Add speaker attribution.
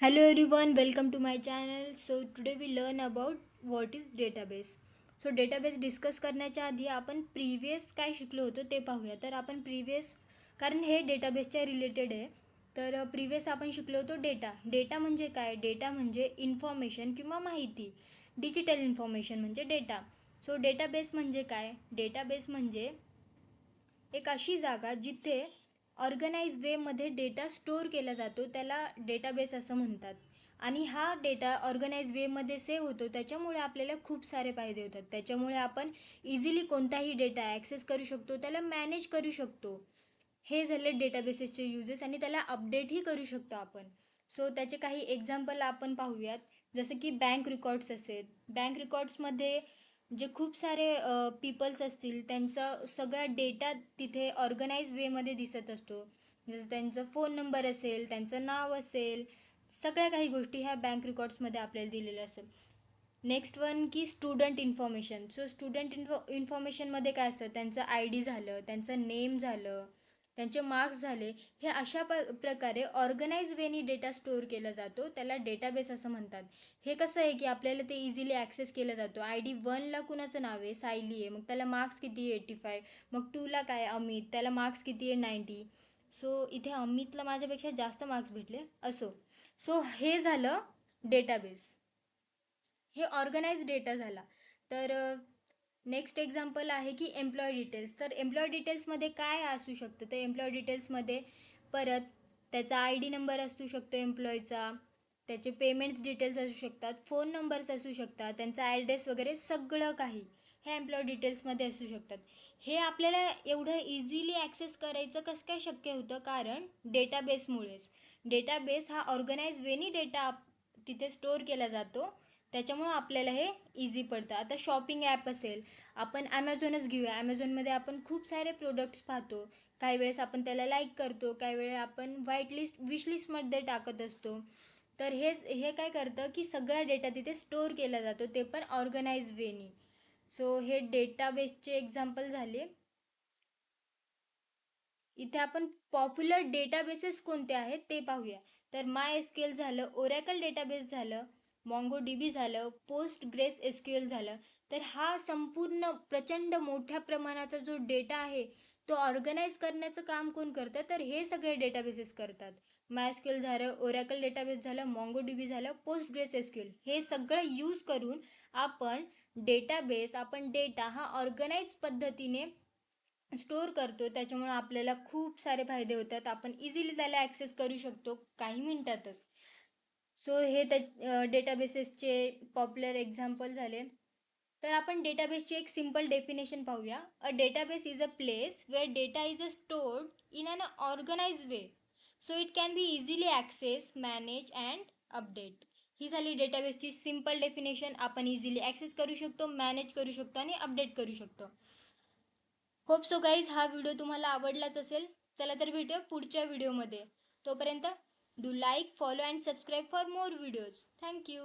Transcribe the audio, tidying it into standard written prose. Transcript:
Speaker 1: Hello everyone, welcome to my channel. So today we learn about what is database. So database discuss करण्याच्या आधी आपण previous काय शिकलो होतो ते पाहूया. तर आपण प्रिव्हियस कारण हे डेटाबेसच्या रिलेटेड आहे. तर प्रिव्हियस आपण शिकलो होतो डेटा म्हणजे काय? डेटा म्हणजे इन्फॉर्मेशन किंवा माहिती. डिजिटल इन्फॉर्मेशन म्हणजे डेटा. सो डेटाबेस म्हणजे काय? डेटाबेस म्हणजे एक अशी जागा जिथे ऑर्गनाइज वेमध्ये डेटा स्टोअर केला जातो, त्याला डेटाबेस असं म्हणतात. आणि हा डेटा ऑर्गनाइज वेमध्ये सेव्ह होतो, त्याच्यामुळे आपल्याला खूप सारे फायदे होतात. त्याच्यामुळे आपण इझिली कोणताही डेटा ॲक्सेस करू शकतो, त्याला मॅनेज करू शकतो. हे झाले डेटाबेसेसचे यूजेस आणि त्याला अपडेटही करू शकतो आपण. सो त्याचे काही एक्झाम्पल आपण पाहूयात. जसं की बँक रेकॉर्ड्स असेल. बँक रेकॉर्ड्समध्ये जे खूप सारे पीपल्स असतील त्यांचा सगळा डेटा तिथे ऑर्गनाइज वेमध्ये दिसत असतो. जसं त्यांचा फोन नंबर असेल, त्यांचं नाव असेल, सगळ्या काही गोष्टी ह्या बँक रेकॉर्ड्समध्ये आपल्याला दिलेल्या असतात. नेक्स्ट वन की स्टुडंट इन्फॉर्मेशन. सो स्टुडंट इन्फॉर्मेशनमध्ये काय असतं? त्यांचं आय डी झालं, त्यांचं नेम झालं, त्यांचे मार्क्स झाले. हे अशा प्रकारे ऑर्गनाइज वेनी डेटा स्टोअर केला जातो, त्याला डेटाबेस असं म्हणतात. हे कसं आहे की आपल्याला ते इझिली ॲक्सेस केलं जातो. आय डी 1ला कुणाचं नाव आहे? सायली आहे, मग त्याला मार्क्स किती आहे? 85. मग 2ला काय? अमित, त्याला मार्क्स किती आहे? 90. सो इथे अमितला माझ्यापेक्षा जास्त मार्क्स भेटले. असो. सो हे झालं डेटाबेस. हे ऑर्गनाइज डेटा झाला. तर नेक्स्ट एक्झाम्पल आहे की एम्प्लॉय डिटेल्स. तर एम्प्लॉय डिटेल्समध्ये काय असू शकतं? तर एम्प्लॉय डिटेल्समध्ये परत त्याचा आय डी नंबर असू शकतो एम्प्लॉयचा, त्याचे पेमेंट्स डिटेल्स असू शकतात, फोन नंबर्स असू शकतात, त्यांचा ॲड्रेस वगैरे सगळं काही हे एम्प्लॉय डिटेल्समध्ये असू शकतात. हे आपल्याला एवढं इझिली ॲक्सेस करायचं कसं काय शक्य होतं? कारण डेटाबेसमुळेच. डेटाबेस हा ऑर्गनाइज वेनी डेटा तिथे स्टोअर केला जातो, त्याच्यामुळं आपल्याला हे इझी पडतं. आता शॉपिंग ॲप असेल, आपण ॲमेझॉनच घेऊया. ॲमेझॉनमध्ये आपण खूप सारे प्रोडक्ट्स पाहतो. काही वेळेस आपण त्याला लाईक करतो, काही वेळेस आपण विश लिस्टमध्ये टाकत असतो. तर हे काय करतं की सगळा डेटा तिथे स्टोअर केला जातो, ते पण ऑर्गनाइज वेनी. सो हे डेटाबेसचे एक्झाम्पल झाले. इथे आपण पॉप्युलर डेटाबेसेस कोणते आहेत ते पाहूया. तर माय एस क्यू एल झालं, ओरॅकल डेटाबेस झालं, मॉंगो डी बी झालं, post grace S Q L झालं. तर हा संपूर्ण प्रचंड मोठ्या प्रमाणाचा जो डेटा आहे तो ऑर्गनाईज करण्याचं काम कोण करतं? तर हे सगळे डेटाबेसेस करतात. माय एस क्यू एल झालं, ओरॅकल डेटाबेस झालं, मॉंगो डी बी झालं, post grace S Q L, हे सगळं यूज करून आपण डेटा हा ऑर्गनाईज पद्धतीने स्टोअर करतो. त्याच्यामुळे आपल्याला खूप सारे फायदे होतात. आपण इझिली त्याला ॲक्सेस करू शकतो काही मिनिटातच. सो हे त्या डेटाबेसेसचे पॉप्युलर एक्झाम्पल झाले. तर आपण डेटाबेसची एक सिम्पल डेफिनेशन पाहूया. A database is a place where data is a stored in an organise way, so it can be easily access, manage and update. ही झाली डेटाबेसची सिम्पल डेफिनेशन. आपण इझिली ॲक्सेस करू शकतो, मॅनेज करू शकतो आणि अपडेट करू शकतो. होप सो गाईज हा व्हिडिओ तुम्हाला आवडलाच असेल. चला तर भेटूया पुढच्या व्हिडिओमध्ये. तोपर्यंत do like, follow and subscribe for more videos. Thank you.